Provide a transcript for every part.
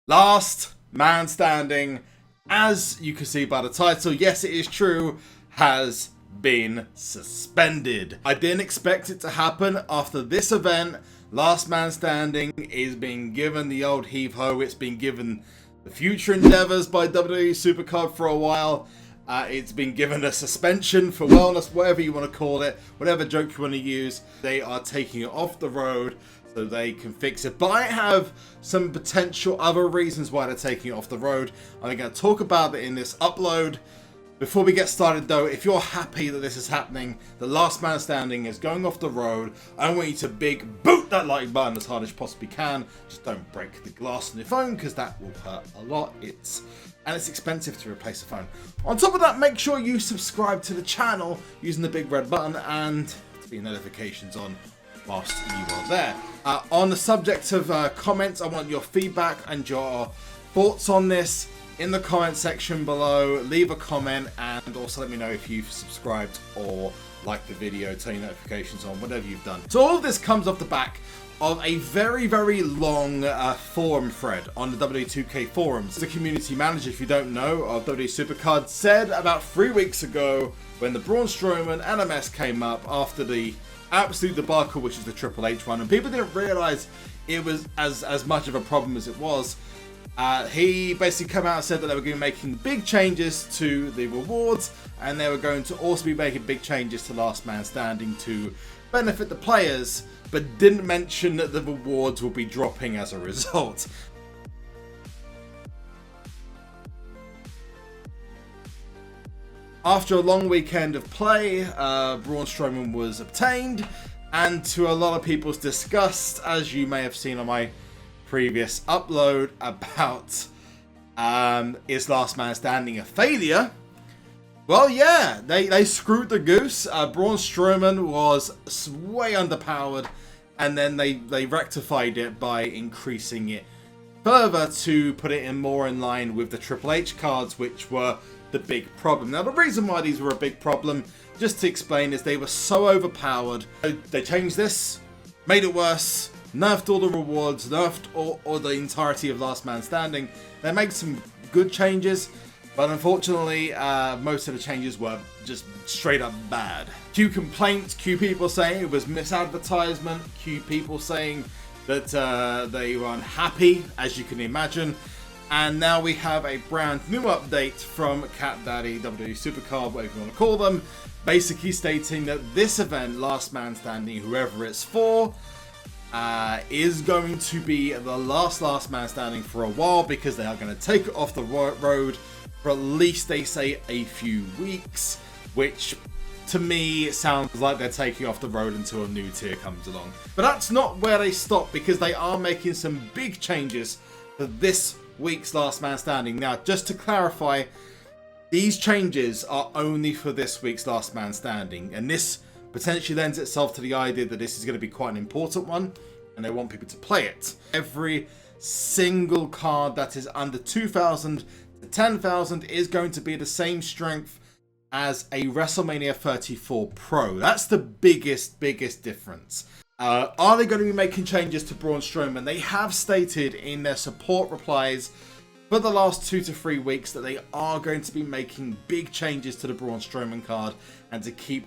Last man standing, as you can see by the title, yes it is true, has been suspended. I didn't expect it to happen after this event. Last man standing is being given the old heave-ho. It's been given the future endeavors by WWE SuperCard for a while. It's been given a suspension for wellness, whatever you want to call it, whatever joke you want to use. They are taking it off the road so they can fix it. But I have some potential other reasons why they're taking it off the road. I'm going to talk about it in this upload. Before we get started though, if you're happy that this is happening, the last man standing is going off the road, I want you to big boot that like button as hard as you possibly can. Just don't break the glass on your phone because that will hurt a lot. It's expensive to replace a phone. On top of that, make sure you subscribe to the channel using the big red button and to be notifications on whilst you are there. On the subject of comments, I want your feedback and your thoughts on this in the comment section below. Leave a comment and also let me know if you've subscribed or liked the video, turn your notifications on, whatever you've done. So all of this comes off the back of a very long forum thread on the WWE 2K forums. The community manager, if you don't know, of WWE SuperCard said about 3 weeks ago when the Braun Strowman NMS came up after the absolute debacle, which is the Triple H one, and people didn't realize it was as much of a problem as it was. He basically came out and said that they were going to be making big changes to the rewards, and they were going to also be making big changes to Last Man Standing to benefit the players, but didn't mention that the rewards will be dropping as a result. After a long weekend of play, Braun Strowman was obtained, and to a lot of people's disgust, as you may have seen on my previous upload about is Last Man Standing a failure? Well, yeah, they screwed the goose. Braun Strowman was way underpowered, and then they rectified it by increasing it further to put it more in line with the Triple H cards, which were the big problem. Now, the reason why these were a big problem, just to explain, is they were so overpowered. They changed this, made it worse, nerfed all the rewards, nerfed all the entirety of Last Man Standing. They made some good changes, but unfortunately, most of the changes were just straight up bad. Q complaints, Q people saying it was misadvertisement, Q people saying that they were unhappy, as you can imagine. And now we have a brand new update from Cat Daddy, WWE SuperCard, whatever you want to call them, basically stating that this event, Last Man Standing, whoever it's for, is going to be the last man standing for a while, because they are going to take it off the road for at least, they say, a few weeks, which to me sounds like they're taking off the road until a new tier comes along. But that's not where they stop, because they are making some big changes for this week's Last Man Standing. Now, just to clarify, these changes are only for this week's Last Man Standing, and this potentially lends itself to the idea that this is going to be quite an important one, and they want people to play it. Every single card that is under 2,000 to 10,000 is going to be the same strength as a WrestleMania 34 Pro. That's the biggest difference. Are they going to be making changes to Braun Strowman? They have stated in their support replies for the last 2 to 3 weeks that they are going to be making big changes to the Braun Strowman card, and to keep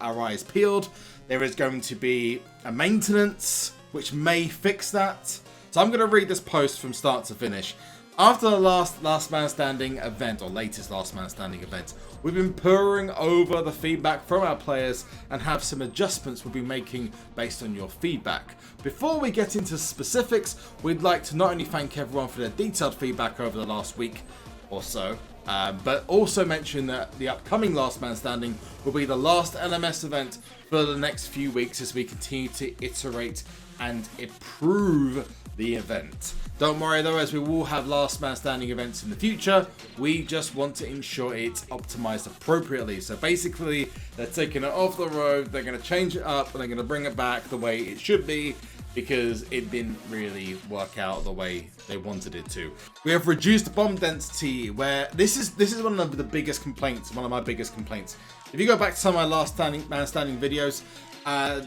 our eyes peeled. There is going to be a maintenance which may fix that. So I'm going to read this post from start to finish. After the last man standing event, or latest Last Man Standing event, we've been pouring over the feedback from our players and have some adjustments we'll be making based on your feedback. Before we get into specifics, we'd like to not only thank everyone for their detailed feedback over the last week or so, but also mention that the upcoming Last Man Standing will be the last LMS event for the next few weeks as we continue to iterate and improve the event. Don't worry though, as we will have Last Man Standing events in the future, we just want to ensure it's optimized appropriately. So basically, they're taking it off the road, they're going to change it up, and they're going to bring it back the way it should be, because it didn't really work out the way they wanted it to. We have reduced bomb density, where this is one of the biggest complaints, one of my biggest complaints. If you go back to some of my Last Man Standing videos,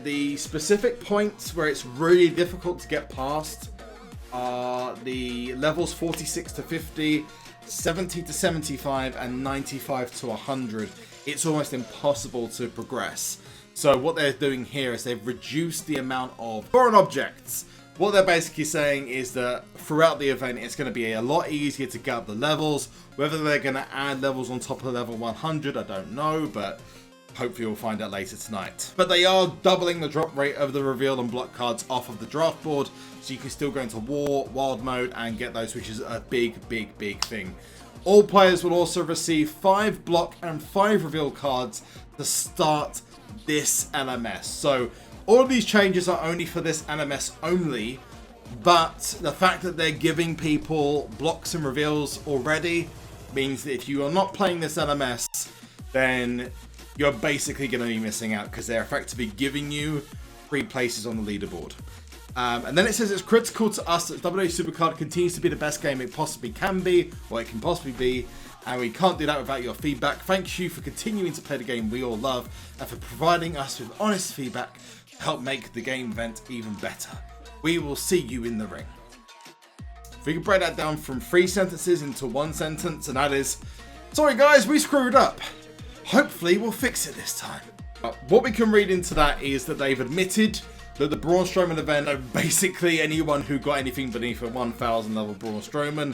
the specific points where it's really difficult to get past are the levels 46 to 50, 70 to 75, and 95 to 100. It's almost impossible to progress. So what they're doing here is they've reduced the amount of foreign objects. What they're basically saying is that throughout the event, it's going to be a lot easier to get up the levels. Whether they're going to add levels on top of level 100, I don't know, but hopefully we'll find out later tonight. But they are doubling the drop rate of the reveal and block cards off of the draft board, so you can still go into war, wild mode, and get those, which is a big thing. All players will also receive 5 block and 5 reveal cards to start this LMS. So all of these changes are only for this LMS only, but the fact that they're giving people blocks and reveals already means that if you are not playing this LMS, then you're basically going to be missing out, because they're effectively giving you free places on the leaderboard. And then it says it's critical to us that WWE SuperCard continues to be the best game it possibly can be, or it can possibly be, and we can't do that without your feedback. Thank you for continuing to play the game we all love, and for providing us with honest feedback to help make the game event even better. We will see you in the ring. If we can break that down from 3 sentences into 1 sentence, and that is, sorry guys, we screwed up. Hopefully we'll fix it this time. What we can read into that is that they've admitted that the Braun Strowman event, basically anyone who got anything beneath a 1000 level Braun Strowman,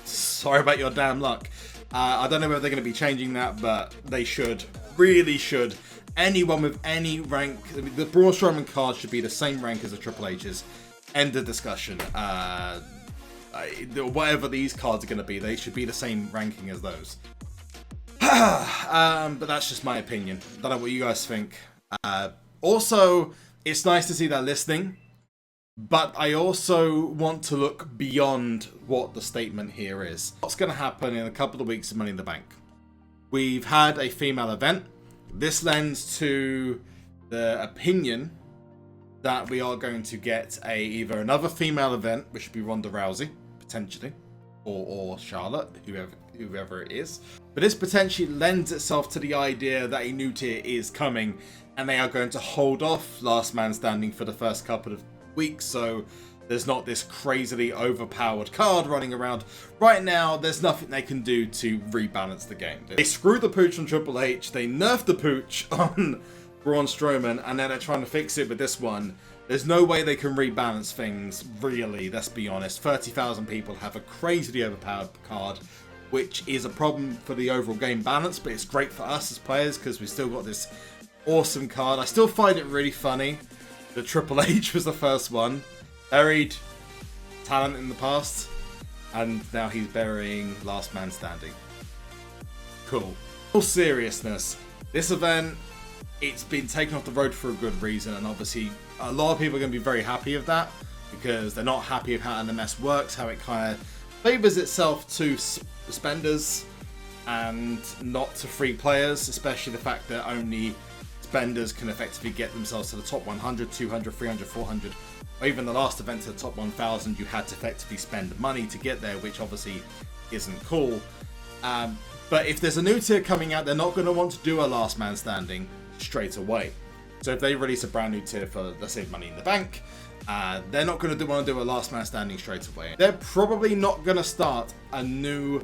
sorry about your damn luck. I don't know whether they're going to be changing that, but they should, really should. Anyone with any rank, the Braun Strowman card should be the same rank as the Triple H's. End of discussion. Whatever these cards are going to be, they should be the same ranking as those. But that's just my opinion. Don't know what you guys think. Also, it's nice to see they're listening, but I also want to look beyond what the statement here is. What's going to happen in a couple of weeks of Money in the Bank? We've had a female event. This lends to the opinion that we are going to get either another female event, which should be Ronda Rousey, potentially, or Charlotte, whoever it is. But this potentially lends itself to the idea that a new tier is coming, and they are going to hold off Last Man Standing for the first couple of weeks, so there's not this crazily overpowered card running around. Right now, there's nothing they can do to rebalance the game. They screwed the pooch on Triple H, they nerfed the pooch on Braun Strowman, and then they're trying to fix it with this one. There's no way they can rebalance things, really, let's be honest. 30,000 people have a crazily overpowered card, which is a problem for the overall game balance, but it's great for us as players because we've still got this awesome card. I still find it really funny that Triple H was the first one. Buried talent in the past, and now he's burying Last Man Standing. Cool. In all seriousness, this event, it's been taken off the road for a good reason, and obviously a lot of people are going to be very happy with that, because they're not happy with how NMS works, how it kind of favors itself to spenders and not to free players, especially the fact that only spenders can effectively get themselves to the top 100, 200, 300, 400, or even the last event to the top 1000, you had to effectively spend money to get there, which obviously isn't cool. But if there's a new tier coming out, they're not going to want to do a Last Man Standing straight away. So if they release a brand new tier for, let's say, Money in the Bank, they're not going to want to do a Last Man Standing straight away. They're probably not going to start a new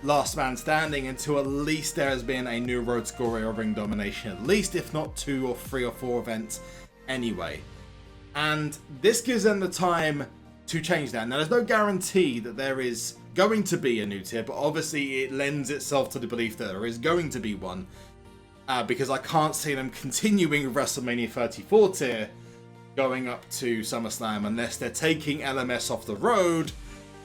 Last Man Standing until at least there has been a new Road to Glory or Ring Domination, at least, if not 2 or 3 or 4 events anyway. And this gives them the time to change that. Now, there's no guarantee that there is going to be a new tier, but obviously it lends itself to the belief that there is going to be one, because I can't see them continuing WrestleMania 34 tier going up to SummerSlam unless they're taking LMS off the road.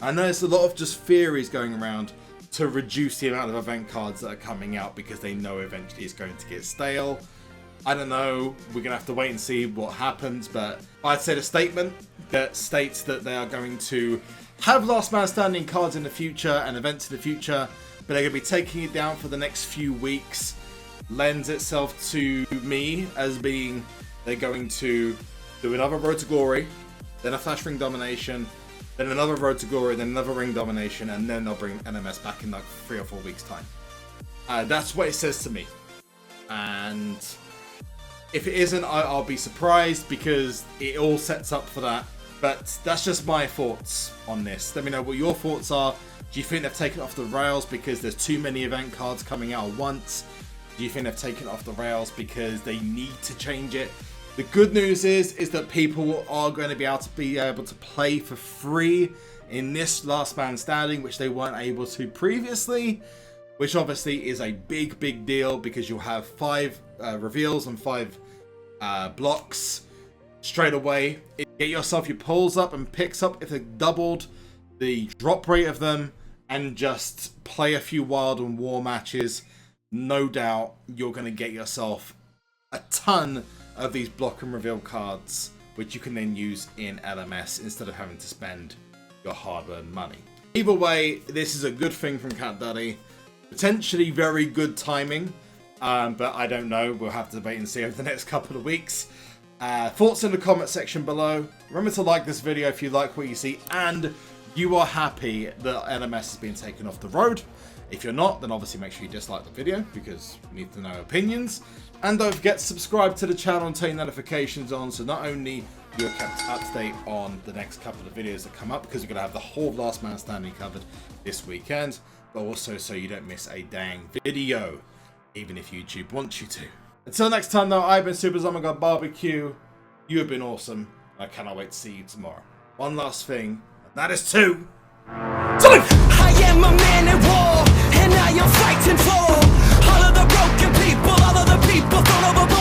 I know there's a lot of just theories going around to reduce the amount of event cards that are coming out because they know eventually it's going to get stale. I don't know, we're going to have to wait and see what happens, but I'd say the statement that states that they are going to have Last Man Standing cards in the future and events in the future, but they're going to be taking it down for the next few weeks, lends itself to me as being they're going to do another Road to Glory, then a Flash Ring Domination, then another Road to Glory, then another Ring Domination, and then they'll bring NMS back in like 3 or 4 weeks' time. That's what it says to me. And if it isn't, I'll be surprised, because it all sets up for that But that's just my thoughts on this. Let me know what your thoughts are. Do you think they've taken it off the rails because there's too many event cards coming out at once? Do you think they've taken it off the rails because they need to change it? The good news is that people are going to be able to play for free in this last man standing, which they weren't able to previously, which obviously is a big deal because you'll have 5 reveals and 5 blocks straight away. Get yourself your pulls up and picks up if they doubled the drop rate of them, and just play a few wild and war matches. No doubt you're going to get yourself a ton of these block and reveal cards, which you can then use in LMS instead of having to spend your hard-earned money. Either way, this is a good thing from Cat Daddy. Potentially very good timing, but I don't know. We'll have to wait and see over the next couple of weeks. Thoughts in the comment section below. Remember to like this video if you like what you see and you are happy that LMS has been taken off the road. If you're not, then obviously make sure you dislike the video because we need to know opinions. And don't forget to subscribe to the channel and turn notifications on, so not only you're kept up to date on the next couple of videos that come up, because we're going to have the whole Last Man Standing covered this weekend, but also so you don't miss a dang video, even if YouTube wants you to. Until next time though, I've been SuperZomGBBQ. You have been awesome. I cannot wait to see you tomorrow. One last thing, and that is to... I am a man at war, and I am fighting for all of the broken people, all of the people thrown over